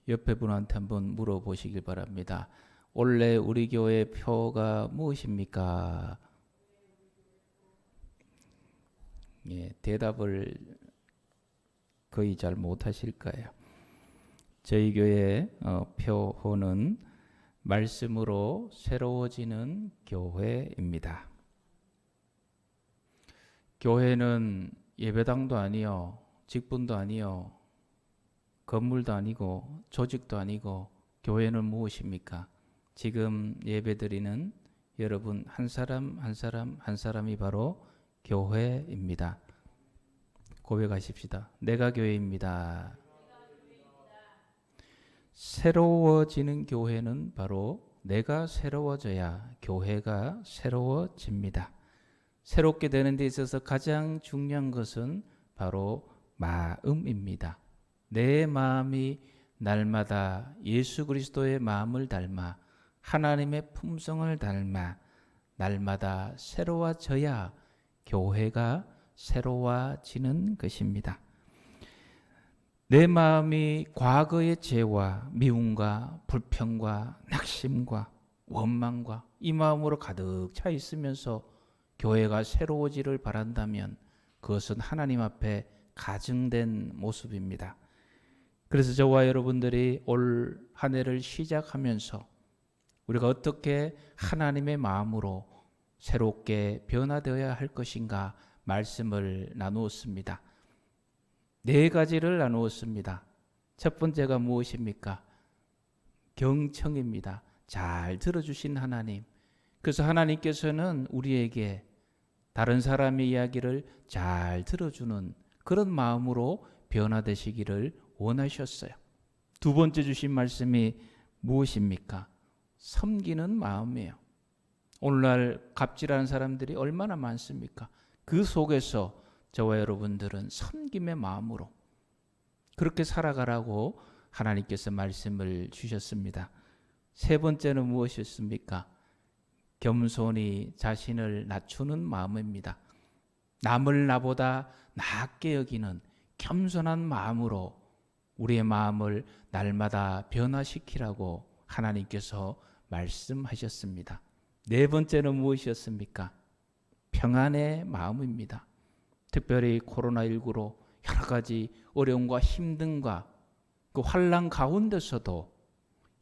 옆에 분한테 한번 물어보시길 바랍니다. 원래 우리 교회 표가 무엇입니까? 예, 대답을 거의 잘 못하실 거예요. 저희 교회 표호는 말씀으로 새로워지는 교회입니다. 교회는 예배당도 아니요, 직분도 아니요, 건물도 아니고 조직도 아니고 교회는 무엇입니까? 지금 예배드리는 여러분 한 사람 한 사람 한 사람이 바로 교회입니다. 고백하십시다. 내가 교회입니다. 새로워지는 교회는 바로 내가 새로워져야 교회가 새로워집니다. 새롭게 되는 데 있어서 가장 중요한 것은 바로 마음입니다. 내 마음이 날마다 예수 그리스도의 마음을 닮아 하나님의 품성을 닮아 날마다 새로워져야 교회가 새로워지는 것입니다. 내 마음이 과거의 죄와 미움과 불평과 낙심과 원망과 이 마음으로 가득 차 있으면서 교회가 새로워지를 바란다면 그것은 하나님 앞에 가증된 모습입니다. 그래서 저와 여러분들이 올 한 해를 시작하면서 우리가 어떻게 하나님의 마음으로 새롭게 변화되어야 할 것인가 말씀을 나누었습니다. 네 가지를 나누었습니다. 첫 번째가 무엇입니까? 경청입니다. 잘 들어주신 하나님. 그래서 하나님께서는 우리에게 다른 사람의 이야기를 잘 들어주는 그런 마음으로 변화되시기를 원하셨어요. 두 번째 주신 말씀이 무엇입니까? 섬기는 마음이에요. 오늘날 갑질하는 사람들이 얼마나 많습니까? 그 속에서 저와 여러분들은 섬김의 마음으로 그렇게 살아가라고 하나님께서 말씀을 주셨습니다. 세 번째는 무엇이었습니까? 겸손히 자신을 낮추는 마음입니다. 남을 나보다 낮게 여기는 겸손한 마음으로 우리의 마음을 날마다 변화시키라고 하나님께서 말씀하셨습니다. 네 번째는 무엇이었습니까? 평안의 마음입니다. 특별히 코로나19로 여러 가지 어려움과 힘듦과 그 환난 가운데서도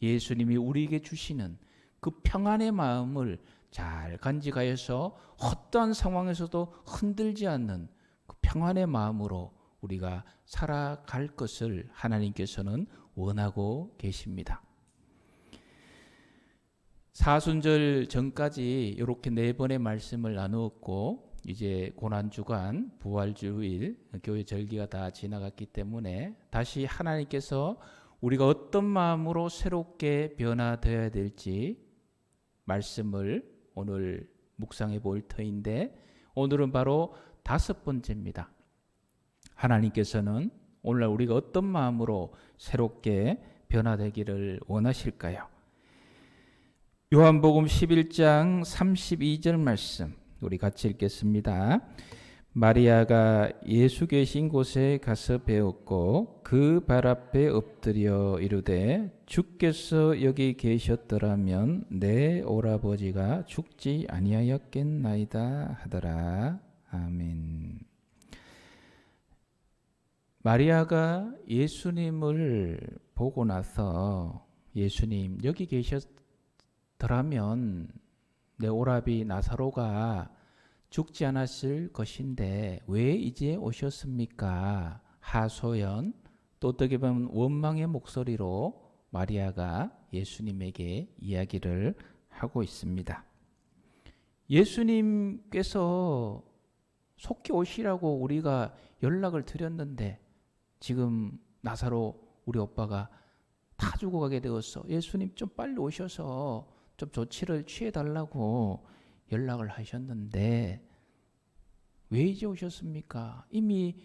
예수님이 우리에게 주시는 그 평안의 마음을 잘 간직하여서 어떠한 상황에서도 흔들지 않는 그 평안의 마음으로 우리가 살아갈 것을 하나님께서는 원하고 계십니다. 사순절 전까지 이렇게 네 번의 말씀을 나누었고 이제 고난주간 부활주일 교회 절기가 다 지나갔기 때문에 다시 하나님께서 우리가 어떤 마음으로 새롭게 변화되어야 될지 말씀을 오늘 묵상해 볼 터인데 오늘은 바로 다섯 번째입니다. 하나님께서는 오늘날 우리가 어떤 마음으로 새롭게 변화되기를 원하실까요? 요한복음 11장 32절 말씀 우리 같이 읽겠습니다. 마리아가 예수 계신 곳에 가서 배웠고 그 발 앞에 엎드려 이르되 주께서 여기 계셨더라면 내 오라버지가 죽지 아니하였겠나이다 하더라. 아멘. 마리아가 예수님을 보고 나서 예수님 여기 계셨더라면 내 오라비 나사로가 죽지 않았을 것인데 왜 이제 오셨습니까? 하소연 또 어떻게 보면 원망의 목소리로 마리아가 예수님에게 이야기를 하고 있습니다. 예수님께서 속히 오시라고 우리가 연락을 드렸는데 지금 나사로 우리 오빠가 다 죽어가게 되었어. 예수님 좀 빨리 오셔서 좀 조치를 취해달라고 연락을 하셨는데 왜 이제 오셨습니까? 이미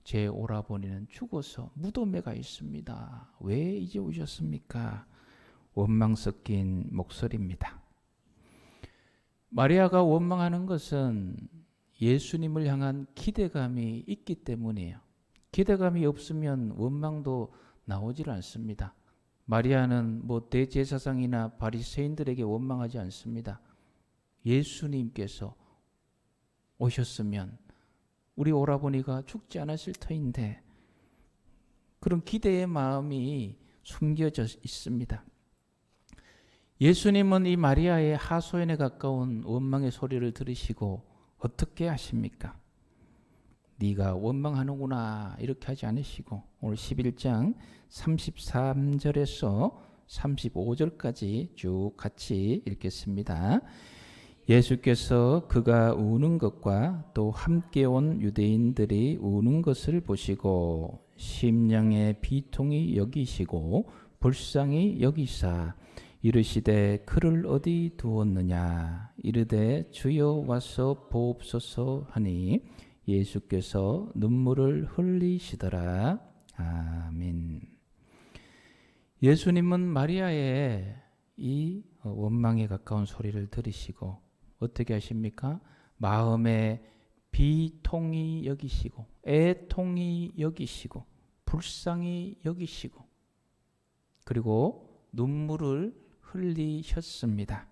제 오라버니는 죽어서 무덤에 가 있습니다. 왜 이제 오셨습니까? 원망 섞인 목소리입니다. 마리아가 원망하는 것은 예수님을 향한 기대감이 있기 때문이에요. 기대감이 없으면 원망도 나오질 않습니다. 마리아는 뭐 대제사장이나 바리새인들에게 원망하지 않습니다. 예수님께서 오셨으면 우리 오라버니가 죽지 않았을 터인데, 그런 기대의 마음이 숨겨져 있습니다. 예수님은 이 마리아의 하소연에 가까운 원망의 소리를 들으시고 어떻게 하십니까? 네가 원망하는구나 이렇게 하지 않으시고, 오늘 11장 33절에서 35절까지 쭉 같이 읽겠습니다. 예수께서 그가 우는 것과 또 함께 온 유대인들이 우는 것을 보시고 심령의 비통이 여기시고 불쌍히 여기사 이르시되 그를 어디 두었느냐 이르되 주여 와서 보옵소서 하니 예수께서 눈물을 흘리시더라. 아멘. 예수님은 마리아의 이 원망에 가까운 소리를 들으시고 어떻게 하십니까? 마음에 비통히 여기시고 애통히 여기시고 불쌍히 여기시고 그리고 눈물을 흘리셨습니다.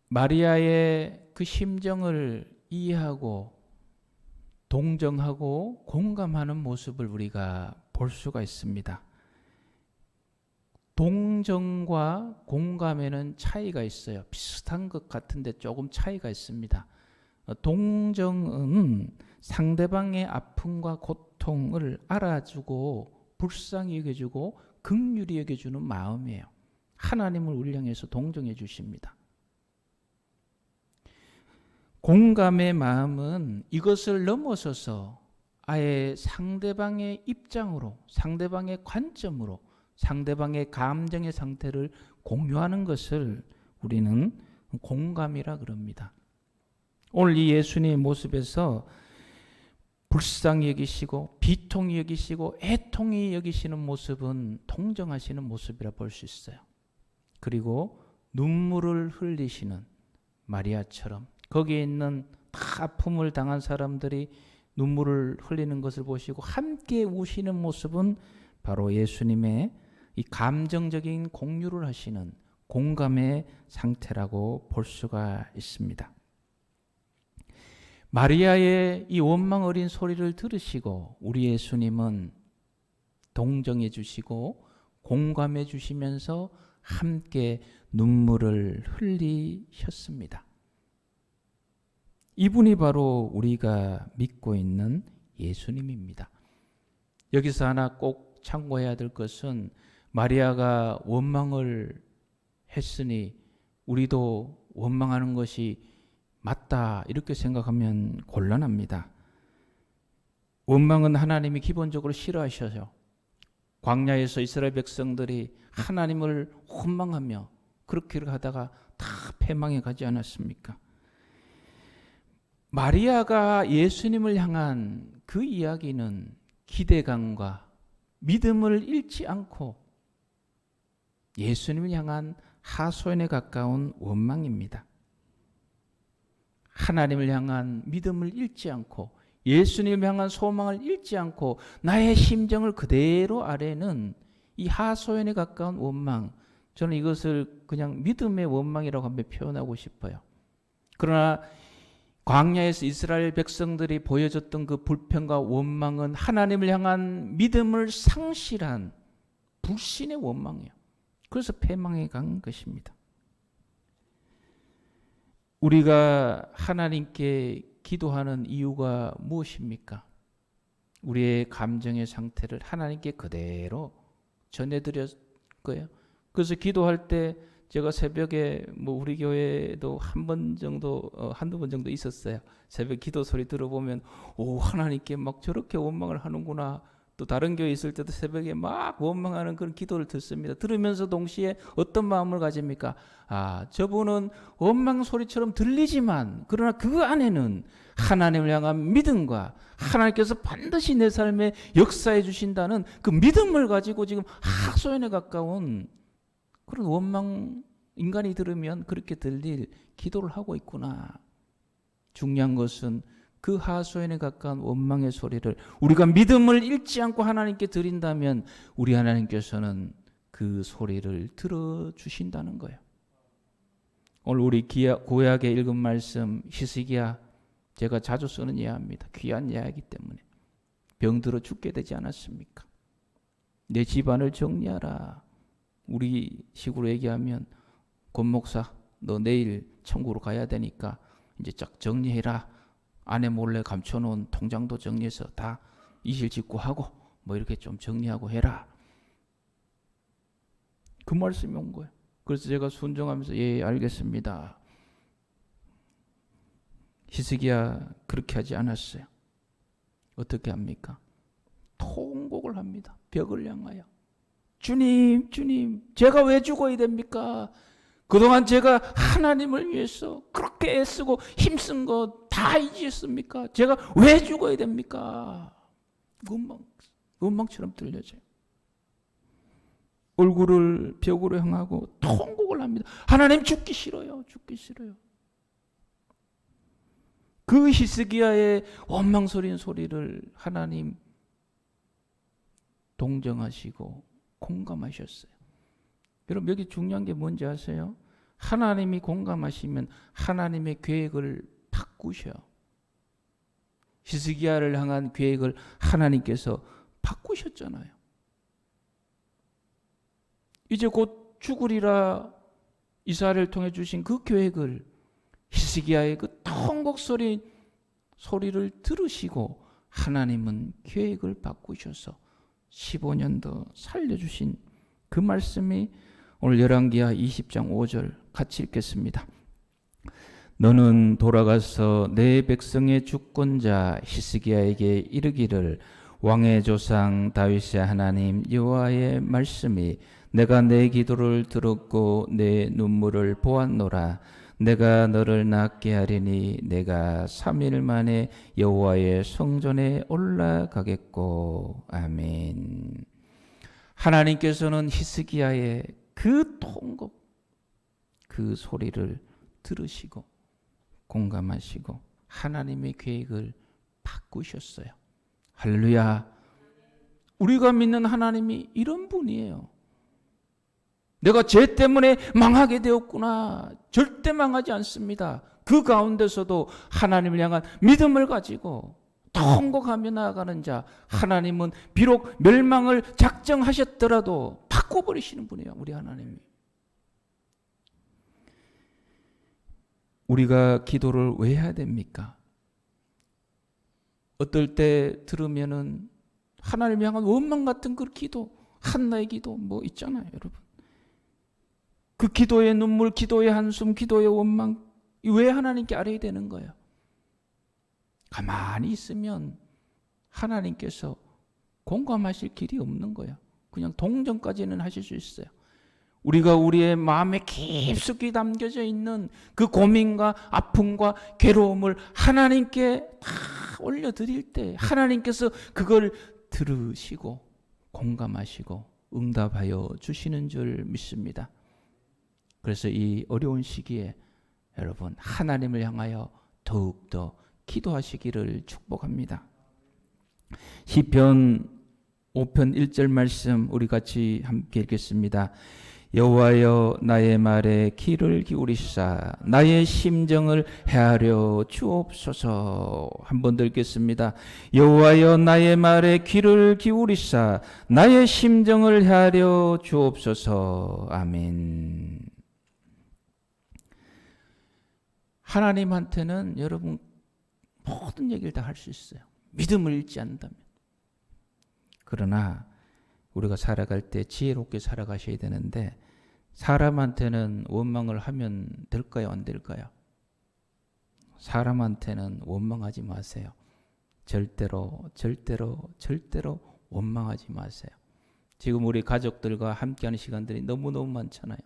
마리아의 그 심정을 이해하고 동정하고 공감하는 모습을 우리가 볼 수가 있습니다. 동정과 공감에는 차이가 있어요. 비슷한 것 같은데 조금 차이가 있습니다. 동정은 상대방의 아픔과 고통을 알아주고 불쌍히 여겨주고 긍휼히 여겨주는 마음이에요. 하나님을 우리 향해서 동정해 주십니다. 공감의 마음은 이것을 넘어서서 아예 상대방의 입장으로, 상대방의 관점으로, 상대방의 감정의 상태를 공유하는 것을 우리는 공감이라 그럽니다. 오늘 이 예수님의 모습에서 불쌍히 여기시고 비통히 여기시고 애통히 여기시는 모습은 동정하시는 모습이라 볼 수 있어요. 그리고 눈물을 흘리시는 마리아처럼 거기에 있는 다 아픔을 당한 사람들이 눈물을 흘리는 것을 보시고 함께 우시는 모습은 바로 예수님의 이 감정적인 공유를 하시는 공감의 상태라고 볼 수가 있습니다. 마리아의 이 원망 어린 소리를 들으시고 우리 예수님은 동정해 주시고 공감해 주시면서 함께 눈물을 흘리셨습니다. 이분이 바로 우리가 믿고 있는 예수님입니다. 여기서 하나 꼭 참고해야 될 것은 마리아가 원망을 했으니 우리도 원망하는 것이 맞다 이렇게 생각하면 곤란합니다. 원망은 하나님이 기본적으로 싫어하셔서 광야에서 이스라엘 백성들이 하나님을 원망하며 그렇게 하다가 다 패망해 가지 않았습니까? 마리아가 예수님을 향한 그 이야기는 기대감과 믿음을 잃지 않고 예수님을 향한 하소연에 가까운 원망입니다. 하나님을 향한 믿음을 잃지 않고 예수님을 향한 소망을 잃지 않고 나의 심정을 그대로 아뢰는 이 하소연에 가까운 원망, 저는 이것을 그냥 믿음의 원망이라고 한번 표현하고 싶어요. 그러나 광야에서 이스라엘 백성들이 보여줬던 그 불평과 원망은 하나님을 향한 믿음을 상실한 불신의 원망이에요. 그래서 패망해 간 것입니다. 우리가 하나님께 기도하는 이유가 무엇입니까? 우리의 감정의 상태를 하나님께 그대로 전해드릴 거예요. 그래서 기도할 때 제가 새벽에 우리 교회도 한두 번 정도 있었어요. 새벽 기도 소리 들어보면 하나님께 막 저렇게 원망을 하는구나. 또 다른 교회 있을 때도 새벽에 막 원망하는 그런 기도를 듣습니다. 들으면서 동시에 어떤 마음을 가집니까? 저분은 원망 소리처럼 들리지만 그러나 그 안에는 하나님을 향한 믿음과 하나님께서 반드시 내 삶에 역사해 주신다는 그 믿음을 가지고 지금 하소연에 가까운 그런 원망, 인간이 들으면 그렇게 들릴 기도를 하고 있구나. 중요한 것은 그 하소연에 가까운 원망의 소리를 우리가 믿음을 잃지 않고 하나님께 드린다면 우리 하나님께서는 그 소리를 들어주신다는 거예요. 오늘 우리 구약에 읽은 말씀 히스기야, 제가 자주 쓰는 예화입니다. 귀한 예화이기 때문에. 병들어 죽게 되지 않았습니까? 내 집안을 정리하라. 우리 식으로 얘기하면 권 목사, 너 내일 천국으로 가야 되니까 이제 쫙 정리해라. 아내 몰래 감춰놓은 통장도 정리해서 다 이실 직구하고 뭐 이렇게 좀 정리하고 해라. 그 말씀이 온 거예요. 그래서 제가 순종하면서 예, 알겠습니다. 히스기야 그렇게 하지 않았어요. 어떻게 합니까? 통곡을 합니다. 벽을 향하여. 주님, 주님, 제가 왜 죽어야 됩니까? 그동안 제가 하나님을 위해서 그렇게 애쓰고 힘쓴 거 다 잊으셨습니까? 제가 왜 죽어야 됩니까? 원망처럼 들려져요. 얼굴을 벽으로 향하고 통곡을 합니다. 하나님 죽기 싫어요. 죽기 싫어요. 그 히스기야의 원망스러운 소리를 하나님 동정하시고 공감하셨어요. 여러분 여기 중요한 게 뭔지 아세요? 하나님이 공감하시면 하나님의 계획을 바꾸셔. 히스기야를 향한 계획을 하나님께서 바꾸셨잖아요. 이제 곧 죽으리라 이사야를 통해 주신 그 계획을 히스기야의 그 통곡 소리를 들으시고 하나님은 계획을 바꾸셔서 15년 더 살려주신 그 말씀이 오늘 열왕기하 20장 5절 같이 읽겠습니다. 너는 돌아가서 내 백성의 주권자 히스기야에게 이르기를 왕의 조상 다윗의 하나님 여호와의 말씀이 내가 내 기도를 들었고 내 눈물을 보았노라. 내가 너를 낫게 하리니 내가 3일 만에 여호와의 성전에 올라가겠고. 아멘. 하나님께서는 히스기야의 그 통곡, 그 소리를 들으시고 공감하시고 하나님의 계획을 바꾸셨어요. 할렐루야. 우리가 믿는 하나님이 이런 분이에요. 내가 죄 때문에 망하게 되었구나. 절대 망하지 않습니다. 그 가운데서도 하나님을 향한 믿음을 가지고 통곡하며 나아가는 자, 하나님은 비록 멸망을 작정하셨더라도 바꿔버리시는 분이에요. 우리 하나님이. 우리가 기도를 왜 해야 됩니까? 어떨 때 들으면은 하나님을 향한 원망 같은 그 기도, 한나의 기도 뭐 있잖아요, 여러분. 그 기도의 눈물, 기도의 한숨, 기도의 원망, 왜 하나님께 알아야 되는 거예요? 가만히 있으면 하나님께서 공감하실 길이 없는 거예요. 그냥 동정까지는 하실 수 있어요. 우리가 우리의 마음에 깊숙이 담겨져 있는 그 고민과 아픔과 괴로움을 하나님께 다 올려드릴 때 하나님께서 그걸 들으시고 공감하시고 응답하여 주시는 줄 믿습니다. 그래서 이 어려운 시기에 여러분 하나님을 향하여 더욱더 기도하시기를 축복합니다. 시편 5편 1절 말씀 우리 같이 함께 읽겠습니다. 여호와여 나의 말에 귀를 기울이사 나의 심정을 헤아려 주옵소서. 한 번 더 읽겠습니다. 여호와여 나의 말에 귀를 기울이사 나의 심정을 헤아려 주옵소서. 아멘. 하나님한테는 여러분 모든 얘기를 다 할 수 있어요. 믿음을 잃지 않는다면. 그러나 우리가 살아갈 때 지혜롭게 살아가셔야 되는데 사람한테는 원망을 하면 될까요? 안 될까요? 사람한테는 원망하지 마세요. 절대로 원망하지 마세요. 지금 우리 가족들과 함께하는 시간들이 너무너무 많잖아요.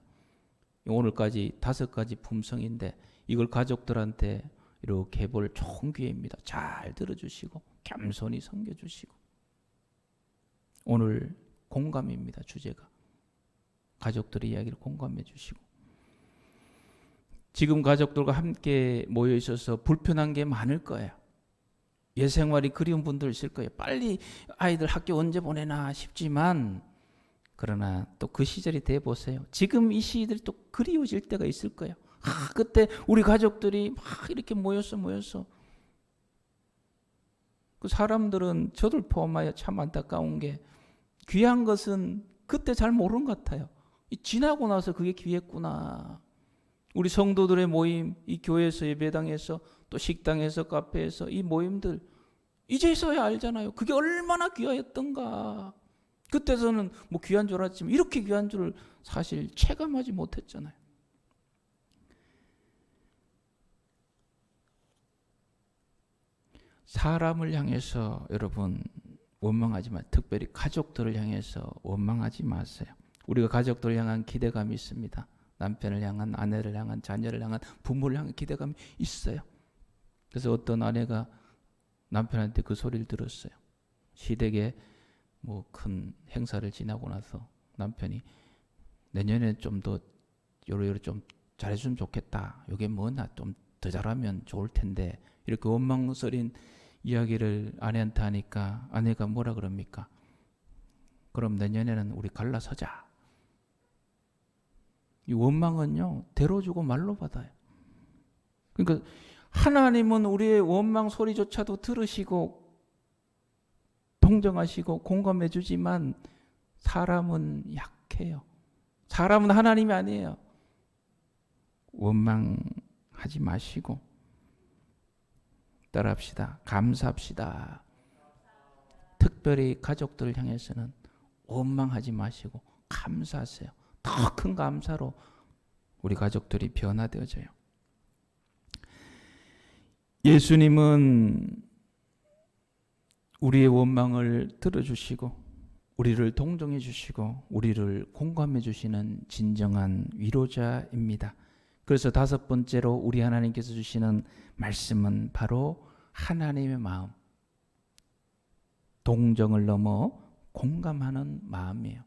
오늘까지 5가지 품성인데 이걸 가족들한테 이렇게 해볼 좋은 기회입니다. 잘 들어주시고 겸손히 섬겨주시고. 오늘 공감입니다. 주제가. 가족들의 이야기를 공감해 주시고. 지금 가족들과 함께 모여 있어서 불편한 게 많을 거예요. 예생활이 그리운 분들 있을 거예요. 빨리 아이들 학교 언제 보내나 싶지만, 그러나 또 그 시절이 돼 보세요. 지금 이 시기들이 또 그리워질 때가 있을 거예요. 그때 우리 가족들이 막 이렇게 모여서 그 사람들은 저들 포함하여 참 안타까운 게, 귀한 것은 그때 잘 모르는 것 같아요. 지나고 나서 그게 귀했구나. 우리 성도들의 모임, 이 교회에서, 예배당에서, 또 식당에서, 카페에서 이 모임들 이제서야 알잖아요. 그게 얼마나 귀하였던가. 그때서는 뭐 귀한 줄 알았지만 이렇게 귀한 줄을 사실 체감하지 못했잖아요. 사람을 향해서 여러분 원망하지 마세요. 특별히 가족들을 향해서 원망하지 마세요. 우리가 가족들을 향한 기대감이 있습니다. 남편을 향한, 아내를 향한, 자녀를 향한, 부모를 향한 기대감이 있어요. 그래서 어떤 아내가 남편한테 그 소리를 들었어요. 시댁에 뭐 큰 행사를 지나고 나서 남편이 내년에 좀 더 요러요러 좀 잘해주면 좋겠다. 요게 뭐나 좀 더 잘하면 좋을 텐데, 이렇게 원망스러운 이야기를 아내한테 하니까 아내가 뭐라 그럽니까? 그럼 내년에는 우리 갈라서자. 이 원망은요, 대로 주고 말로 받아요. 그러니까 하나님은 우리의 원망 소리조차도 들으시고 동정하시고 공감해 주지만 사람은 약해요. 사람은 하나님이 아니에요. 원망하지 마시고 따라합시다. 감사합시다. 특별히 가족들을 향해서는 원망하지 마시고 감사하세요. 더 큰 감사로 우리 가족들이 변화되어져요. 예수님은 우리의 원망을 들어주시고 우리를 동정해 주시고 우리를 공감해 주시는 진정한 위로자입니다. 그래서 다섯 번째로 우리 하나님께서 주시는 말씀은 바로 하나님의 마음, 동정을 넘어 공감하는 마음이에요.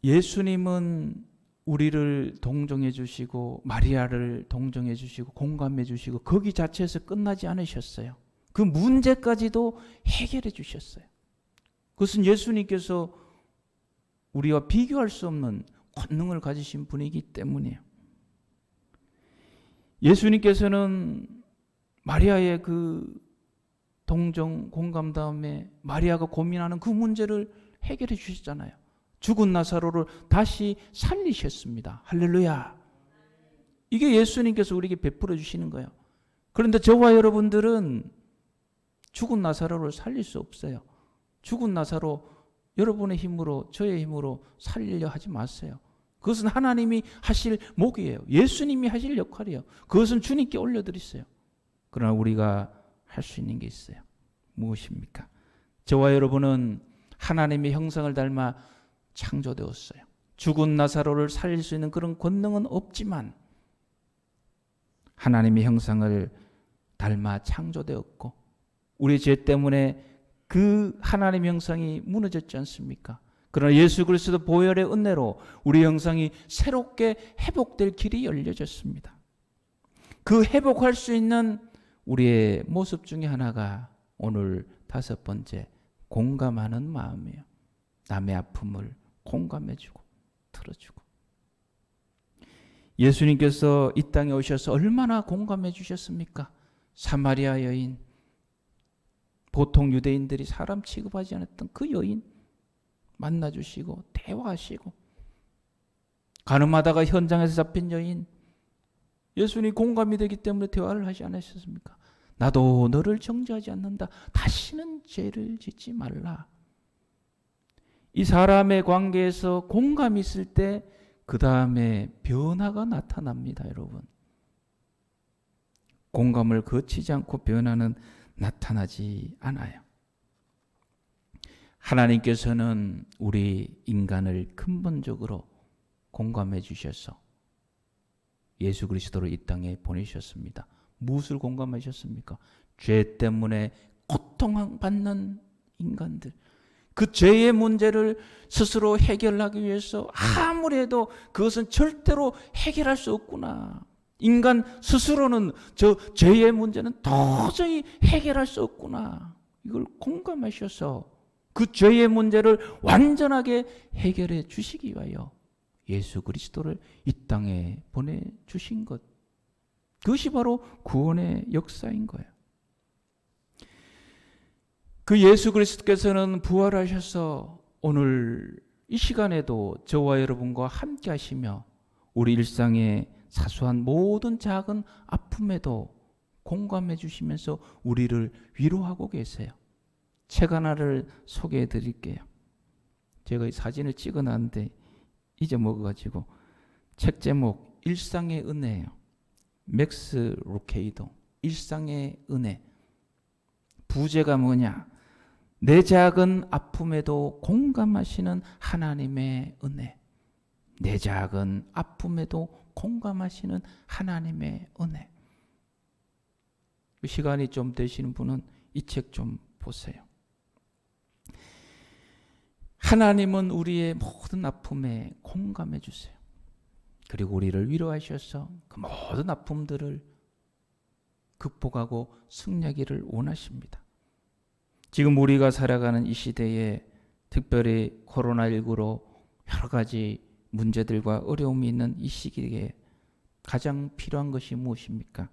예수님은 우리를 동정해 주시고 마리아를 동정해 주시고 공감해 주시고 거기 자체에서 끝나지 않으셨어요. 그 문제까지도 해결해 주셨어요. 그것은 예수님께서 우리와 비교할 수 없는 권능을 가지신 분이기 때문이에요. 예수님께서는 마리아의 그 동정 공감 다음에 마리아가 고민하는 그 문제를 해결해 주셨잖아요. 죽은 나사로를 다시 살리셨습니다. 할렐루야. 이게 예수님께서 우리에게 베풀어 주시는 거예요. 그런데 저와 여러분들은 죽은 나사로를 살릴 수 없어요. 죽은 나사로 여러분의 힘으로, 저의 힘으로 살리려 하지 마세요. 그것은 하나님이 하실 목이에요. 예수님이 하실 역할이에요. 그것은 주님께 올려드리세요. 그러나 우리가 할 수 있는 게 있어요. 무엇입니까? 저와 여러분은 하나님의 형상을 닮아 창조되었어요. 죽은 나사로를 살릴 수 있는 그런 권능은 없지만 하나님의 형상을 닮아 창조되었고 우리 죄 때문에 그 하나님의 형상이 무너졌지 않습니까? 그러나 예수 그리스도 보혈의 은혜로 우리 형상이 새롭게 회복될 길이 열려졌습니다. 그 회복할 수 있는 우리의 모습 중에 하나가 오늘 다섯 번째, 공감하는 마음이에요. 남의 아픔을 공감해주고 들어주고. 예수님께서 이 땅에 오셔서 얼마나 공감해 주셨습니까? 사마리아 여인, 보통 유대인들이 사람 취급하지 않았던 그 여인 만나주시고 대화하시고, 가늠하다가 현장에서 잡힌 여인, 예수님이 공감이 되기 때문에 대화를 하지 않으셨습니까? 나도 너를 정죄하지 않는다. 다시는 죄를 짓지 말라. 이 사람의 관계에서 공감이 있을 때 그 다음에 변화가 나타납니다, 여러분. 공감을 거치지 않고 변화는 나타나지 않아요. 하나님께서는 우리 인간을 근본적으로 공감해 주셔서 예수 그리스도를 이 땅에 보내셨습니다. 무엇을 공감하셨습니까? 죄 때문에 고통받는 인간들, 그 죄의 문제를 스스로 해결하기 위해서 아무리 해도 그것은 절대로 해결할 수 없구나. 인간 스스로는 저 죄의 문제는 도저히 해결할 수 없구나. 이걸 공감하셔서 그 죄의 문제를 완전하게 해결해 주시기 위하여 예수 그리스도를 이 땅에 보내주신 것. 그것이 바로 구원의 역사인 거예요. 그 예수 그리스도께서는 부활하셔서 오늘 이 시간에도 저와 여러분과 함께 하시며 우리 일상의 사소한 모든 작은 아픔에도 공감해 주시면서 우리를 위로하고 계세요. 책 하나를 소개해 드릴게요. 제가 이 사진을 찍어 놨는데 잊어먹어가지고 책 제목 일상의 은혜예요. 맥스 루케이도 일상의 은혜. 부제가 뭐냐? 내 작은 아픔에도 공감하시는 하나님의 은혜. 내 작은 아픔에도 공감하시는 하나님의 은혜. 시간이 좀 되시는 분은 이 책 좀 보세요. 하나님은 우리의 모든 아픔에 공감해 주세요. 그리고 우리를 위로하셔서 그 모든 아픔들을 극복하고 승리하기를 원하십니다. 지금 우리가 살아가는 이 시대에 특별히 코로나19로 여러 가지 문제들과 어려움이 있는 이 시기에 가장 필요한 것이 무엇입니까?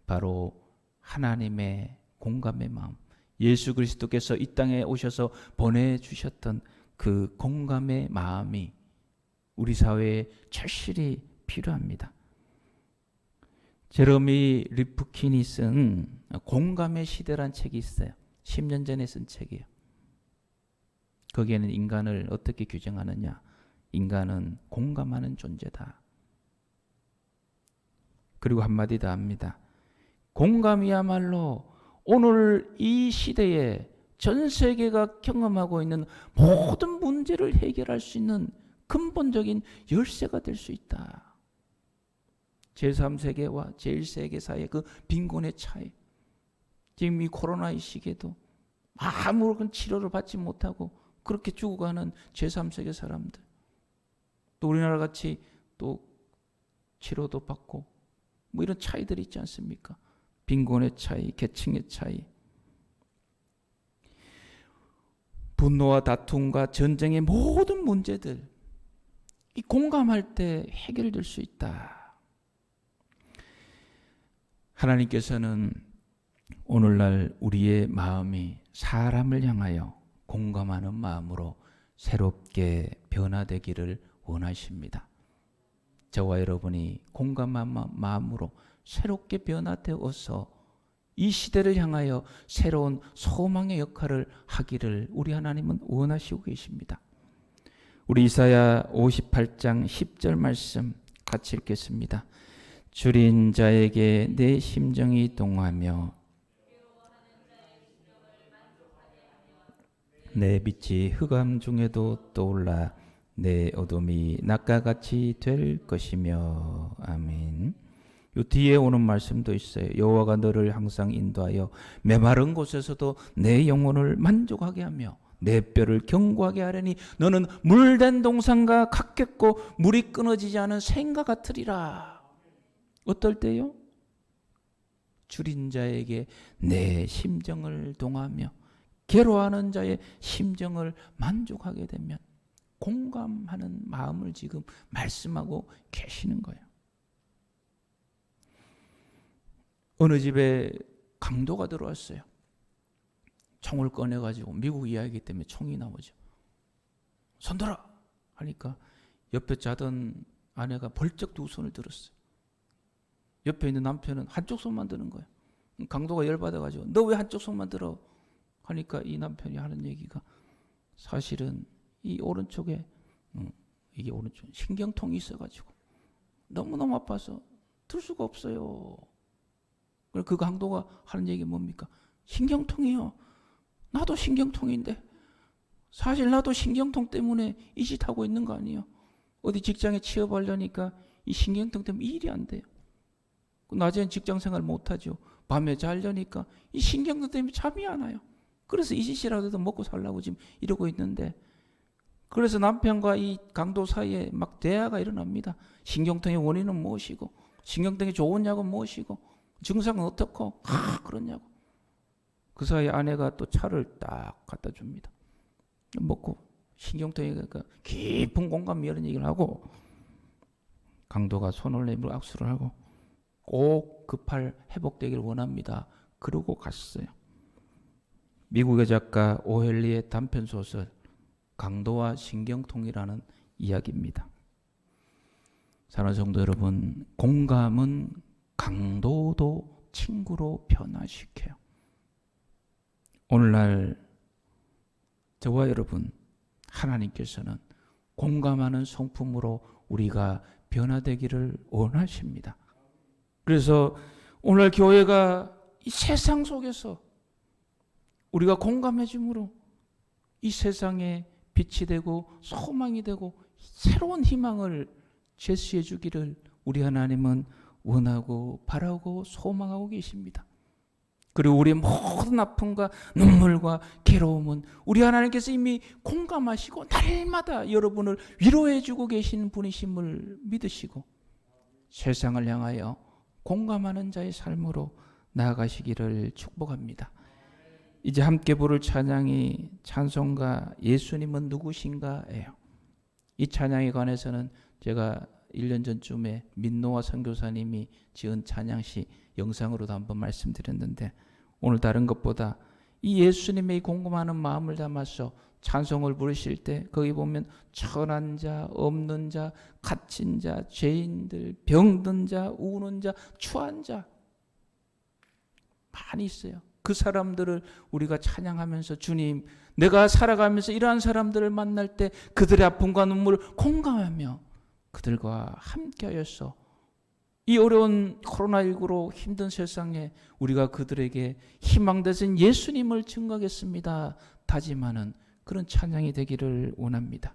바로 하나님의 공감의 마음. 예수 그리스도께서 이 땅에 오셔서 보내주셨던 그 공감의 마음이 우리 사회에 절실히 필요합니다. 제러미 리프킨이 쓴 공감의 시대란 책이 있어요. 10년 전에 쓴 책이에요. 거기에는 인간을 어떻게 규정하느냐? 인간은 공감하는 존재다. 그리고 한마디 더 합니다. 공감이야말로 오늘 이 시대에 전 세계가 경험하고 있는 모든 문제를 해결할 수 있는 근본적인 열쇠가 될 수 있다. 제3세계와 제1세계 사이의 그 빈곤의 차이. 지금 이 코로나 이 시기에도 아무런 치료를 받지 못하고 그렇게 죽어가는 제3세계 사람들. 또 우리나라 같이 또 치료도 받고 뭐 이런 차이들이 있지 않습니까? 빈곤의 차이, 계층의 차이. 분노와 다툼과 전쟁의 모든 문제들. 이 공감할 때 해결될 수 있다. 하나님께서는 오늘날 우리의 마음이 사람을 향하여 공감하는 마음으로 새롭게 변화되기를 원하십니다. 저와 여러분이 공감한 마음으로 새롭게 변화되어서 이 시대를 향하여 새로운 소망의 역할을 하기를 우리 하나님은 원하시고 계십니다. 우리 이사야 58장 10절 말씀 같이 읽겠습니다. 줄인 자에게 내 심정이 동하며 내 빛이 흑암 중에도 떠올라 내 어둠이 낮과 같이 될 것이며. 아멘. 요 뒤에 오는 말씀도 있어요. 여호와가 너를 항상 인도하여 메마른 곳에서도 내 영혼을 만족하게 하며 내 뼈를 견고하게 하려니 너는 물된 동산과 같겠고 물이 끊어지지 않은 샘과 같으리라. 어떨 때요? 줄인 자에게 내 심정을 동하며 괴로워하는 자의 심정을 만족하게 되면 공감하는 마음을 지금 말씀하고 계시는 거예요. 어느 집에 강도가 들어왔어요. 총을 꺼내가지고 미국 이야기이기 때문에 총이 나오죠. 손들어! 하니까 옆에 자던 아내가 벌쩍 두 손을 들었어요. 옆에 있는 남편은 한쪽 손만 드는 거예요. 강도가 열받아가지고 너 왜 한쪽 손만 들어? 하니까 이 남편이 하는 얘기가 사실은 이 오른쪽에 이게 오른쪽 신경통이 있어가지고 너무너무 아파서 들 수가 없어요. 그 강도가 하는 얘기 뭡니까? 신경통이요. 나도 신경통인데 사실 나도 신경통 때문에 이 짓 하고 있는 거 아니에요. 어디 직장에 취업하려니까 이 신경통 때문에 일이 안 돼요. 낮에는 직장생활 못하죠. 밤에 자려니까 이 신경통 때문에 잠이 안 와요. 그래서 이 짓이라도 먹고 살라고 지금 이러고 있는데, 그래서 남편과 이 강도 사이에 막 대화가 일어납니다. 신경통의 원인은 무엇이고 신경등이 좋은 약은 무엇이고 증상은 어떻고 그러냐고. 그 사이에 아내가 또 차를 딱 갖다 줍니다. 먹고 신경통에 깊은 공감이 이런 얘기를 하고 강도가 손을 내밀고 악수를 하고 꼭 급할 회복되기를 원합니다. 그러고 갔어요. 미국의 작가 오헬리의 단편소설 강도와 신경통이라는 이야기입니다. 사랑하는 성도 여러분, 공감은 강도도 친구로 변화시켜요. 오늘날 저와 여러분, 하나님께서는 공감하는 성품으로 우리가 변화되기를 원하십니다. 그래서 오늘 교회가 이 세상 속에서 우리가 공감해 줌으로 이 세상에 빛이 되고 소망이 되고 새로운 희망을 제시해 주기를 우리 하나님은 원하고 바라고 소망하고 계십니다. 그리고 우리의 모든 아픔과 눈물과 괴로움은 우리 하나님께서 이미 공감하시고 날마다 여러분을 위로해 주고 계시는 분이심을 믿으시고 세상을 향하여 공감하는 자의 삶으로 나아가시기를 축복합니다. 이제 함께 부를 찬양이 찬송가 예수님은 누구신가예요. 이 찬양에 관해서는 제가 1년 전쯤에 민노아 선교사님이 지은 찬양시 영상으로도 한번 말씀드렸는데 오늘 다른 것보다 이 예수님의 공감하는 마음을 담아서 찬송을 부르실 때 거기 보면 천한 자, 없는 자, 갇힌 자, 죄인들, 병든 자, 우는 자, 추한 자 많이 있어요. 그 사람들을 우리가 찬양하면서 주님, 내가 살아가면서 이러한 사람들을 만날 때 그들의 아픔과 눈물을 공감하며 그들과 함께하여서 이 어려운 코로나19로 힘든 세상에 우리가 그들에게 희망 되신 예수님을 증거하겠습니다. 다짐하는 그런 찬양이 되기를 원합니다.